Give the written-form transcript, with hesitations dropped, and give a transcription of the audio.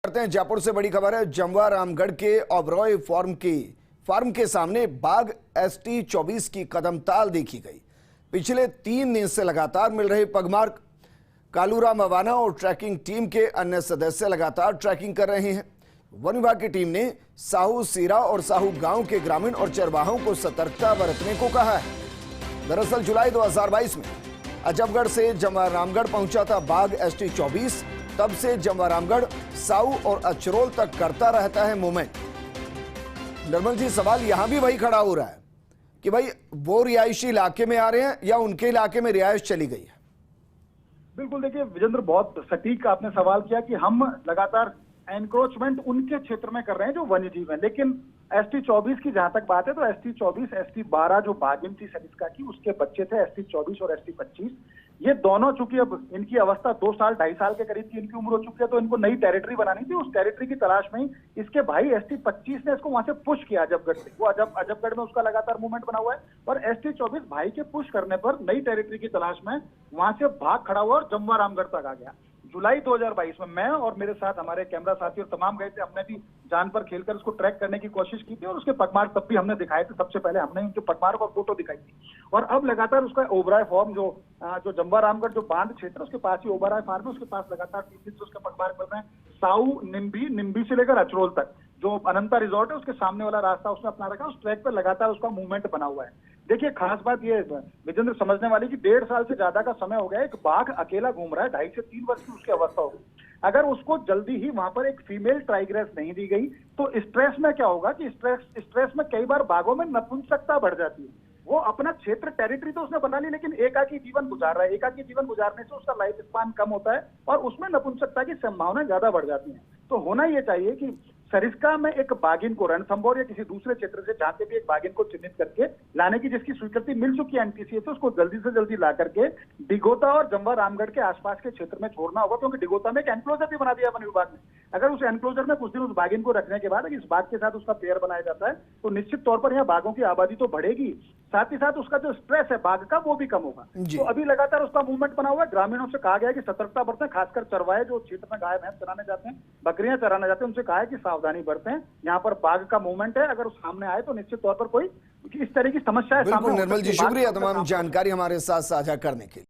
करते हैं जयपुर से। बड़ी खबर है, जमवा रामगढ़ के ओबरॉय फार्म के सामने बाघ ST-24 की कदमताल देखी गई। पिछले 3 दिन से लगातार मिल रहे पगमार्क कालूराम अवाना और ट्रैकिंग टीम के अन्य सदस्य लगातार ट्रैकिंग कर रहे हैं। वन विभाग की टीम ने साहू सीरा और साहू गांव के ग्रामीण और चरवाहों को सतर्कता बरतने को कहा है। दरअसल जुलाई 2022 में अजबगढ़ से जमवा रामगढ़ पहुंचा था बाघ ST-24। तब से जमवा रामगढ़, साऊ और अचरोल तक करता रहता है मूवमेंट। निर्मल जी, सवाल यहां भी वही खड़ा हो रहा है कि भाई वो रिहायशी इलाके में आ रहे हैं या उनके इलाके में रिहायश चली गई है। बिल्कुल, देखिए विजेंद्र, बहुत सटीक आपने सवाल किया कि हम लगातार एनक्रोचमेंट उनके क्षेत्र में कर रहे हैं जो वन्य जीव है, लेकिन ST-24 की जहां तक बात है तो ST-24, ST-12 जो बाघिन थी सरिस्का की, उसके बच्चे थे ST-24 और ST-25। ये दोनों, चूंकि अब इनकी अवस्था 2 साल 2.5 साल के करीब की इनकी उम्र हो चुकी है, तो इनको नई टेरिटरी बनानी थी। उस टेरिटरी की तलाश में ही इसके भाई ST-25 ने इसको वहां से पुश किया अजबगढ़ से। वो अजबगढ़ में उसका लगातार मूवमेंट बना हुआ है और ST-24 भाई के पुश करने पर नई टेरिटरी की तलाश में वहां से भाग खड़ा हुआ और जमवा रामगढ़ तक आ गया। जुलाई 2022 में मैं और मेरे साथ हमारे कैमरा साथी और तमाम गए थे। हमने भी जान पर खेलकर उसको ट्रैक करने की कोशिश की थी और उसके पगमार्क तब भी हमने दिखाए थे। सबसे पहले हमने उनके पगमार्क और फोटो दिखाई थी और अब लगातार उसका ओबराय फार्म जो जमवा रामगढ़ जो बांध क्षेत्र, उसके पास ही ओबराय फार्म है, उसके पास लगातार 3 दिन से उसके पगमार्क बन रहे हैं। साऊ, निम्बी से लेकर अचरोल तक जो अनंता रिजॉर्ट है उसके सामने वाला रास्ता उसने अपना रखा। उस ट्रैक पर लगातार उसका मूवमेंट बना हुआ है। देखिए, खास बात यह है विजेंद्र, समझने वाली कि 1.5 साल से ज्यादा का समय हो गया एक बाघ अकेला घूम रहा है। 2.5 से 3 वर्ष की उसकी अवस्था होगी। अगर उसको जल्दी ही वहां पर एक फीमेल टाइग्रेस नहीं दी गई तो स्ट्रेस में क्या होगा कि स्ट्रेस में कई बार बाघों में नपुंसकता बढ़ जाती है। वो अपना क्षेत्र, टेरिटरी तो उसने बना ली, लेकिन एकाकी जीवन गुजार रहा है। एकाकी जीवन गुजारने से उसका लाइफ स्पान कम होता है और उसमें नपुंसकता की संभावना ज्यादा बढ़ जाती है। तो होना यह चाहिए कि सरिस्का में एक बाघिन को रणथंभौर या किसी दूसरे क्षेत्र से जहां से भी एक बाघिन को चिन्हित करके लाने की जिसकी स्वीकृति मिल चुकी है NTCA से, उसको जल्दी से जल्दी ला करके डिगोता और जमवा रामगढ़ के आसपास के क्षेत्र में छोड़ना होगा, क्योंकि डिगोता में एक एनक्लोजर भी बना दिया वन विभाग ने। अगर उस एनक्लोजर में कुछ दिन उस बाघिन को रखने के बाद इस बाघ के साथ उसका पेयर बनाया जाता है तो निश्चित तौर पर यहाँ बाघों की आबादी तो बढ़ेगी, साथ ही साथ उसका जो स्ट्रेस है बाघ का वो भी कम होगा। तो अभी लगातार उसका मूवमेंट बना हुआ है। ग्रामीणों से कहा गया है कि सतर्कता बरतें, खासकर चरवाहे जो क्षेत्र में गाय भैंस चराने जाते हैं, बकरियां चराने जाते हैं, उनसे कहा है कि सावधानी बरतें। यहाँ पर बाघ का मूवमेंट है, अगर सामने आए तो निश्चित तौर पर कोई इस तरह की समस्या है। बिल्कुल निर्मल जी, शुक्रिया तमाम जानकारी हमारे साथ साझा करने के लिए।